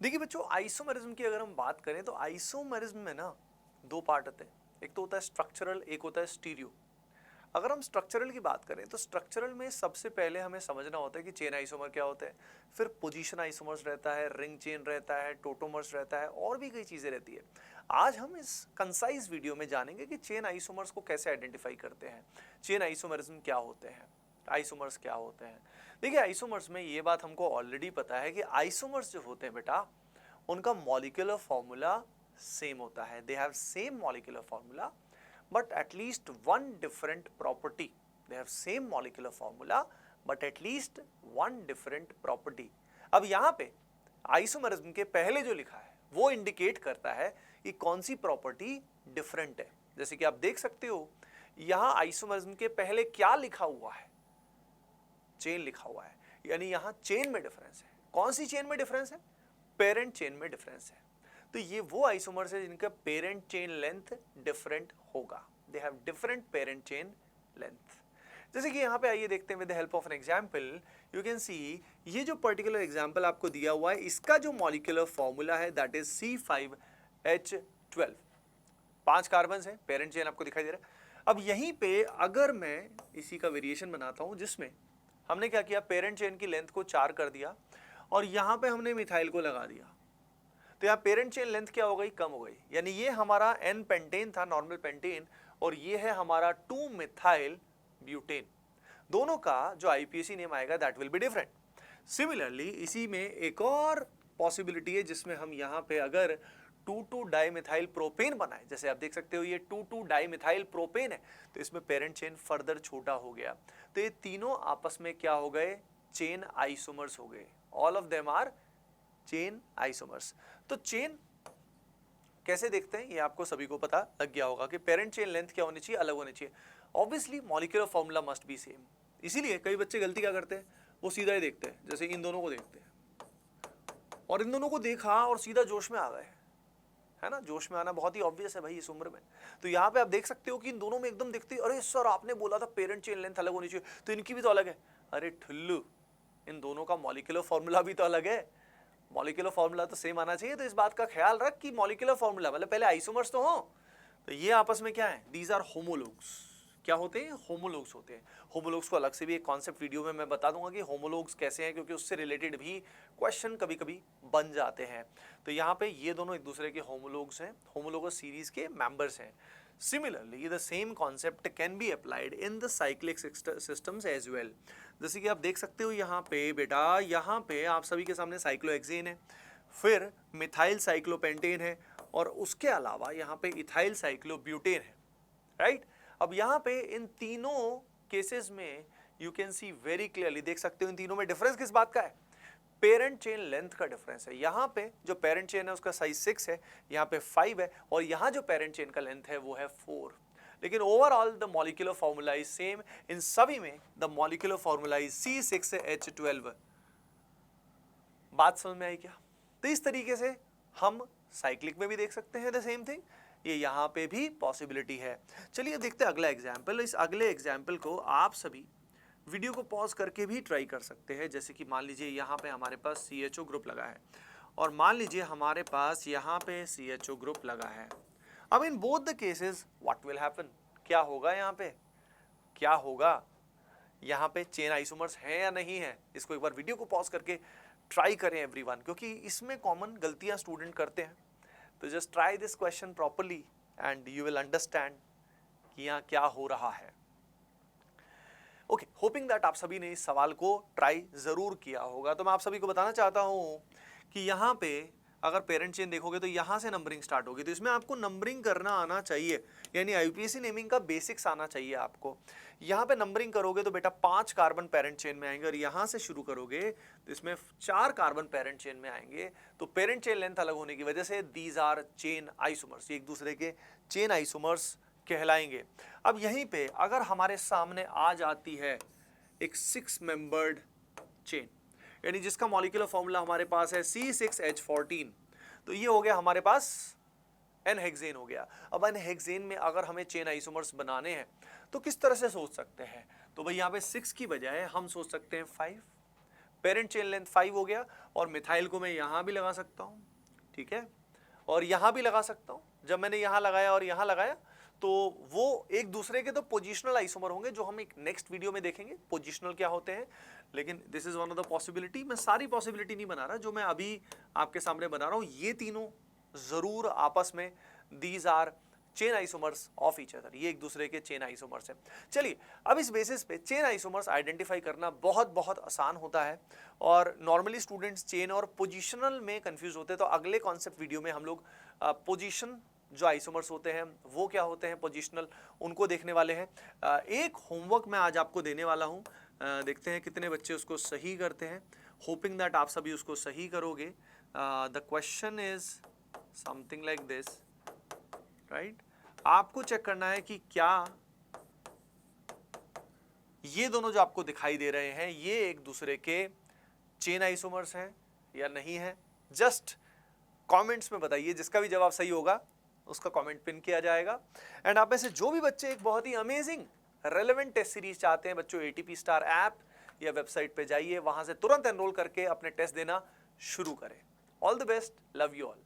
देखिए बच्चों, आइसोमेरिज्म की अगर हम बात करें तो आइसोमेरिज्म में ना दो पार्ट होते हैं, एक तो होता है स्ट्रक्चरल, एक होता है स्टीरियो। अगर हम स्ट्रक्चरल की बात करें तो स्ट्रक्चरल में सबसे पहले हमें समझना होता है कि चेन आइसोमर क्या होता है, फिर पोजीशन आइसोमर्स रहता है, रिंग चेन रहता है, टोटोमर्स रहता है, और भी कई चीज़ें रहती है। आज हम इस कंसाइज वीडियो में जानेंगे कि चेन आइसोमर्स को कैसे आइडेंटिफाई करते हैं, चेन आइसोमरिज्म क्या होते हैं, आइसोमर्स क्या होते हैं। देखिए आइसोमर्स में ये बात हमको ऑलरेडी पता है कि आइसोमर्स जो होते हैं बेटा, उनका मॉलिक्यूलर फॉर्मूला सेम होता है, they have same molecular formula but at least one different property. They have same molecular formula but at least one different property. अब यहाँ पे आइसोमरिज्म के पहले जो लिखा है वो इंडिकेट करता है कि कौन सी प्रॉपर्टी डिफरेंट है। जैसे कि आप देख सकते हो यहाँ आइसोमरिज्म के पहले क्या लिखा हुआ है, चेन लिखा हुआ है, यानी यहाँ चेन में डिफरेंस है। कौन सी चेन में डिफरेंस है? पेरेंट चेन में डिफरेंस है। तो ये वो आइसोमर्स है जिनका पेरेंट चेन लेंथ डिफरेंट होगा, they have different parent chain length. जैसे कि यहाँ पे आइए देखते हैं with the help of an example, you can see ये जो पर्टिकुलर एग्जांपल आपको दिया हुआ है इसका जो मॉलिक्यूलर फॉर्मूला है दैट इज C5H12। 5 कार्बन है, पेरेंट चेन आपको दिखाई दे रहा है। अब यहीं पे अगर मैं इसी का वेरिएशन बनाता हूं जिसमें हमने क्या किया, पेरेंट चेन की लेंथ को 4 कर दिया और यहां पे हमने मिथाइल को लगा दिया, तो यहाँ पेरेंट चेन लेंथ क्या हो गई, कम हो गई। यानी ये हमारा एन पेंटेन था, नॉर्मल पेंटेन, और ये है हमारा 2 मिथाइल ब्यूटेन। दोनों का जो आईपीएसी नेम आएगा that will be different. Similarly इसी में एक और पॉसिबिलिटी है जिसमें हम यहाँ पे अगर 2,2 डाइमिथाइल प्रोपेन बनाए, जैसे आप देख सकते हो ये 2,2 डाइमिथाइल प्रोपेन है, तो इसमें पेरेंट चेन फर्दर छोटा हो गया। तो ये तीनों आपस में क्या हो गए, चेन आइसोमर्स हो गए। All of them are chain isomers. तो चेन कैसे देखते हैं ये आपको सभी को पता लग गया होगा कि पेरेंट चेन लेंथ क्या होनी चाहिए, अलग होनी चाहिए। Obviously molecular formula must be same. इसीलिए कई बच्चे गलती क्या करते हैं, वो सीधा ही देखते हैं, जैसे इन दोनों को देखते हैं और इन दोनों को देखा और सीधा जोश में आ गए, है ना। जोश में आना बहुत ही ऑब्वियस है भाई इस उम्र में। तो यहाँ पे आप देख सकते हो कि इन दोनों में एकदम दिखती है, अरे सर आपने बोला था पेरेंट चेन लेंथ अलग होनी चाहिए, तो इनकी भी तो अलग है। अरे ठुल्लू, इन दोनों का मॉलिक्यूलर फॉर्मूला भी तो अलग है, मॉलिक्यूलर फॉर्मूला तो सेम आना चाहिए। तो इस बात का ख्याल रख कि मॉलिक्यूलर फॉर्मूला मतलब पहले आइसोमर्स तो हो, तो ये आपस में क्या है, दीज आर होमोलोग्स। क्या होते हैं, होमोलोग्स होते हैं। होमोलोग्स को अलग से भी एक कॉन्सेप्ट वीडियो में मैं बता दूंगा कि होमोलोग्स कैसे हैं, क्योंकि उससे रिलेटेड भी क्वेश्चन कभी कभी बन जाते हैं। तो यहाँ पे ये दोनों एक दूसरे के होमोलोग्स हैं, होमोलोगस सीरीज के मेंबर्स हैं। Similarly, the same concept can be applied in the cyclic systems as well. जैसे कि आप देख सकते हो यहाँ पे बेटा, यहाँ पे आप सभी के सामने साइक्लोहेक्सेन है, फिर मिथाइल साइक्लोपेंटेन है, और उसके अलावा यहाँ पे इथाइल साइक्लोब्यूटेन है, राइट। अब यहाँ पे इन तीनों केसेस में you can see very clearly, देख सकते हो इन तीनों में डिफरेंस किस बात का है, पेरेंट चेन लेंथ का डिफरेंस है। यहाँ पे जो पेरेंट चेन है उसका साइज 6 है, यहाँ पे 5 है, और यहाँ जो पेरेंट चेन का लेंथ है वो है 4। लेकिन overall the molecular formula is same, इन सभी में the molecular formula is C6H12। बात समझ में आई क्या? तो इस तरीके से हम साइक्लिक में भी देख सकते हैं द सेम थिंग, ये यहाँ पे भी पॉसिबिलिटी है। चलिए देखते हैं अगला एग्जाम्पल। इस अगले एग्जाम्पल को आप सभी वीडियो को पॉज करके भी ट्राई कर सकते हैं। जैसे कि मान लीजिए यहाँ पे हमारे पास CHO ग्रुप लगा है, और मान लीजिए हमारे पास यहाँ पे CHO ग्रुप लगा है। अब in both the cases what will happen, क्या होगा, यहाँ पे क्या होगा, यहाँ पे चेन आइसोमर्स है या नहीं है, इसको एक बार वीडियो को पॉज करके ट्राई करें एवरीवन, क्योंकि इसमें कॉमन गलतियाँ स्टूडेंट करते हैं। तो just try this question properly and you will understand कि यहाँ क्या हो रहा है। ओके, होपिंग दैट आप सभी ने इस सवाल को ट्राई जरूर किया होगा। तो मैं आप सभी को बताना चाहता हूं कि यहाँ पे अगर पेरेंट चेन देखोगे तो यहाँ से नंबरिंग स्टार्ट होगी, तो इसमें आपको नंबरिंग करना आना चाहिए, यानी आईपीएसी नेमिंग का बेसिक्स आना चाहिए आपको। यहाँ पे नंबरिंग करोगे तो बेटा 5 कार्बन पेरेंट चेन में आएंगे, और यहाँ से शुरू करोगे तो इसमें 4 कार्बन पेरेंट चेन में आएंगे। तो पेरेंट चेन लेंथ अलग होने की वजह से दीज आर चेन आइसोमर्स, एक दूसरे के चेन आइसोमर्स कहलाएंगे। अब यहीं पे अगर हमारे सामने आ जाती है एक 6 मेंबर्ड चेन, यानी जिसका मॉलिक्यूलर फॉर्मूला हमारे पास है C6H14, तो ये हो गया हमारे पास N-हेक्सेन हो गया। अब N-हेक्सेन में अगर हमें चेन आइसोमर्स बनाने हैं तो किस तरह से सोच सकते हैं, तो भाई यहाँ पे 6 की बजाय हम सोच सकते हैं 5। पेरेंट चेन लेंथ 5 हो गया, और मिथाइल को मैं यहां भी लगा सकता हूं, ठीक है, और यहां भी लगा सकता हूं। जब मैंने यहां लगाया और यहां लगाया तो वो एक दूसरे के तो पोजिशनल आइसोमर होंगे, जो हम एक नेक्स्ट वीडियो में देखेंगे पोजिशनल क्या होते हैं। लेकिन this is one of the possibility. मैं सारी पॉसिबिलिटी नहीं बना रहा, जो मैं अभी आपके सामने बना रहा हूं ये तीनों जरूर आपस में, these are chain isomers of each other, ये एक दूसरे के चेन आइसोमर्स हैं। चलिए अब इस बेसिस पे चेन आइसोमर्स आइडेंटिफाई करना बहुत बहुत आसान होता है, और नॉर्मली स्टूडेंट्स चेन और पोजिशनल में कंफ्यूज होते हैं। तो अगले कॉन्सेप्ट वीडियो में हम लोग पोजिशन जो आइसोमर्स होते हैं वो क्या होते हैं, पोजिशनल, उनको देखने वाले हैं। एक होमवर्क मैं आज आपको देने वाला हूं, देखते हैं कितने बच्चे उसको सही करते हैं। होपिंग दैट आप सभी उसको सही करोगे। The question is something like this, right. आपको चेक करना है कि क्या ये दोनों जो आपको दिखाई दे रहे हैं ये एक दूसरे के चेन आइसोमर्स हैं या नहीं है। जस्ट कमेंट्स में बताइए, जिसका भी जवाब सही होगा उसका कमेंट पिन किया जाएगा। एंड आप में से जो भी बच्चे एक बहुत ही अमेजिंग रेलेवेंट टेस्ट सीरीज चाहते हैं बच्चों, ATP स्टार ऐप या वेबसाइट पे जाइए, वहां से तुरंत एनरोल करके अपने टेस्ट देना शुरू करें। All the best, love you all.